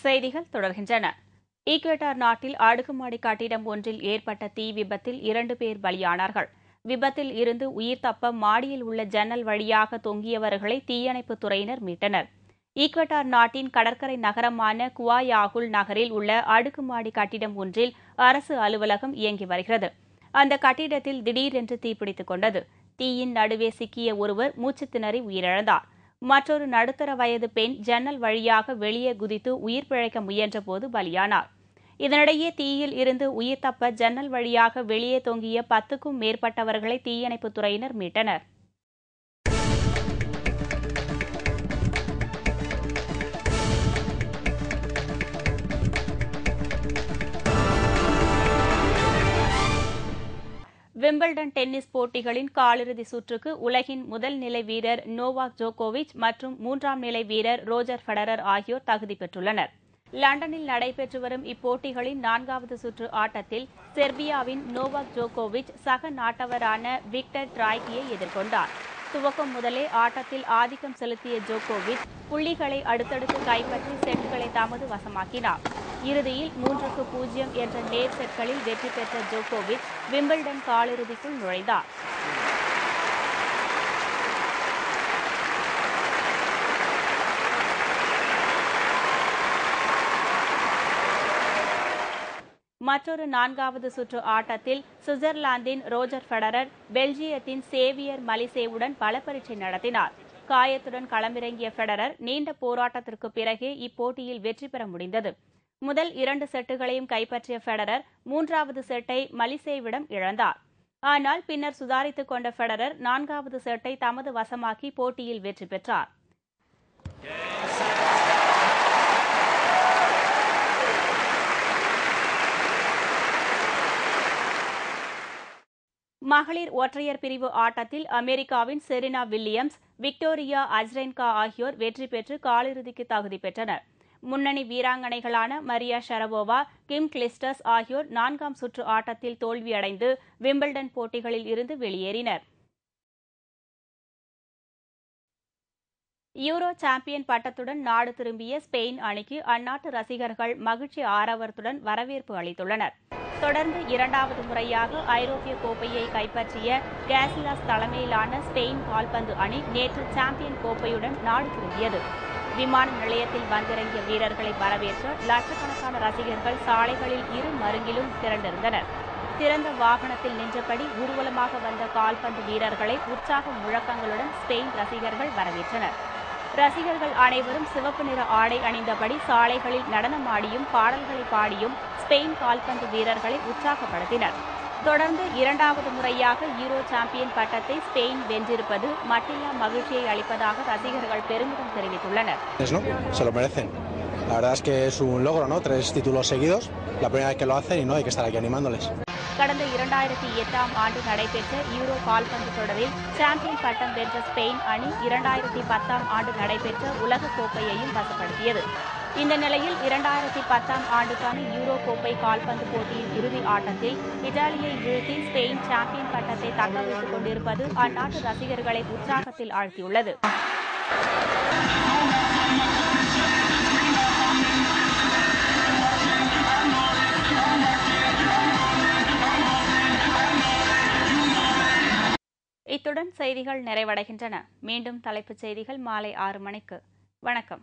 செய்திகள் தொடர்கின்றன. ஈக்வெடார் நாட்டில் அடுக்குமாடி கட்டிடம் ஒன்றில் ஏற்பட்ட தீ விபத்தில் 2 பேர் பலியானார்கள். விபத்தில் இருந்து உயிர் தப்ப மாடியில் உள்ள ஜன்னல் வழியாக தொங்கியவர்களை தீயணைப்புத் துறையினர் மீட்டனர். ஈக்வெடார் நாட்டின் கடற்கரை நகரமான குவாயாகுல் நகரில் உள்ள அடுக்குமாடி கட்டிடம் ஒன்றில் அரசு அலுவலகம் இயங்கி வருகிறது. அந்த கட்டிடத்தில் திடீரென்று தீப்பிடித்துக் கொண்டது. தீயின் நடுவே சிக்கிய ஒருவர் மூச்சு திணறி உயிரிழந்தார். மற்றொரு நடுத்தர வயது பெண் ஜன்னல் வழியாக வெளியே குதித்து உயிர் பிழைக்க முயன்றபோது பலியானார். இதனிடையே தீயில் இருந்து உயிர் தப்ப ஜன்னல் வழியாக வெளியே தொங்கிய 10க்கும் மேற்பட்டவர்களை தீயணைப்புத் துறையினர் மீட்டனர். விம்பிள்டன் டென்னிஸ் போட்டிகளின் காலிறுதி சுற்றுக்கு உலகின் முதல் நிலை வீரர் நோவாக் ஜோகோவிச் மற்றும் 3ஆம் நிலை வீரர் ரோஜர் ஃபெடரர் ஆகியோர் தகுதி பெற்றுள்ளனர். லண்டனில் நடைபெற்று வரும் இப்போட்டிகளின் 4வது சுற்று ஆட்டத்தில் செர்பியாவின் நோவாக் ஜோகோவிச் சக நாட்டவரான விக்டர் ட்ராய்கியை எதிர்கொண்டார். துவக்கம் முதலே ஆட்டத்தில் ஆதிக்கம் செலுத்திய ஜோகோவிச் புள்ளிகளை அடுத்தடுத்து கைப்பற்றி செட்களை தமது வசமாக்கினார். இறுதியில் 3-0 என்ற நேர் செட்களில் வெற்றி பெற்ற ஜோகோவிச் விம்பிள்டன் காலிறுதிக்குள் நுழைந்தார். மற்றொரு 4வது சுற்று ஆட்டத்தில் சுவிட்சர்லாந்தின் ரோஜர் ஃபெடரர் பெல்ஜியத்தின் சேவியர் மலிசேவுடன் பல பரீட்சை நடத்தினார். காயத்துடன் களமிறங்கிய ஃபெடரர் நீண்ட போராட்டத்திற்கு பிறகே இப்போட்டியில் வெற்றி பெற முடிந்தது. முதல் 2 செட்டுகளையும் கைப்பற்றிய ஃபெடரர் 3வது செட்டை மலிசேவிடம் இழந்தார். ஆனால் பின்னர் சுதாரித்துக் கொண்ட ஃபெடரர் 4வது செட்டை தமது வசமாக்கி போட்டியில் வெற்றி பெற்றார். மகளிர் ஒற்றையர் பிரிவு ஆட்டத்தில் அமெரிக்காவின் செரீனா வில்லியம்ஸ், விக்டோரியா அஜரென்கா ஆகியோர் வெற்றி பெற்று காலிறுதிக்கு தகுதி பெற்றனர். முன்னணி வீராங்கனைகளான மரியா ஷரபோவா, கிம் கிளிஸ்டர்ஸ் ஆகியோர் 4ஆம் சுற்று ஆட்டத்தில் தோல்வியடைந்து விம்பிள்டன் போட்டிகளில் இருந்து வெளியேறினர். யூரோ சாம்பியன் பட்டத்துடன் நாடு திரும்பிய ஸ்பெயின் அணிக்கு அந்நாட்டு ரசிகர்கள் மகிழ்ச்சி ஆரவாரத்துடன் வரவேற்பு அளித்துள்ளனர். தொடர்ந்து 2வது முறையாக ஐரோப்பிய கோப்பையை கைப்பற்றிய கேசிலாஸ் தலைமையிலான ஸ்பெயின் கால்பந்து அணி நேற்று சாம்பியன் கோப்பையுடன் நாடு திரும்பியது. விமான நிலையத்தில் வந்திறங்கிய வீரர்களை வரவேற்க லட்சக்கணக்கான ரசிகர்கள் சாலைகளில் இரு மருங்கிலும் திரண்டிருந்தனர். திறந்த வாகனத்தில் நின்றபடி ஊர்வலமாக வந்த கால்பந்து வீரர்களை உற்சாக முழக்கங்களுடன் ஸ்பெயின் ரசிகர்கள் வரவேற்றனர். ரசிகர்கள் அனைவரும் சிவப்பு நிற ஆடை அணிந்தபடி சாலைகளில் நடனமாடியும் பாடல்களை பாடியும் ஸ்பெயின் கால்பந்து வீரர்களை உற்சாகப்படுத்தினர். தொடர்ந்து 2வது முறையாக யூரோ சாம்பியன் பட்டத்தை ஸ்பெயின் வென்றிருப்பது மட்டில்லா மகிழ்ச்சியை அளிப்பதாக ரசிகர்கள் பெருமிதம் தெரிவித்துள்ளனர். La verdad es que es un logro, ¿no? 3 títulos seguidos, la primera vez que lo hacen y no hay que estar aquí animándoles. கடந்த 2008ஆம் ஆண்டு நடைபெற்ற யூரோ கால்பந்து தொடரில் சாம்பியன் பட்டம் வென்ற ஸ்பெயின் அணி 2010ஆம் ஆண்டு நடைபெற்ற உலகக் கோப்பையையும் வசப்படுத்தியது. இந்த நிலையில் 2010ஆம் ஆண்டுக்கான யூரோ கோப்பை கால்பந்து போட்டியின் இறுதி ஆட்டத்தில் இத்தாலியை வீழ்த்தி ஸ்பெயின் சாம்பியன் பட்டத்தை தக்கவைத்துக் கொண்டிருப்பது அந்நாட்டு ரசிகர்களை உற்சாகத்தில் ஆழ்த்தியுள்ளது. இத்துடன் செய்திகள் நிறைவடைகின்றன. மீண்டும் தலைப்புச் செய்திகள் மாலை 6 மணிக்கு. வணக்கம்.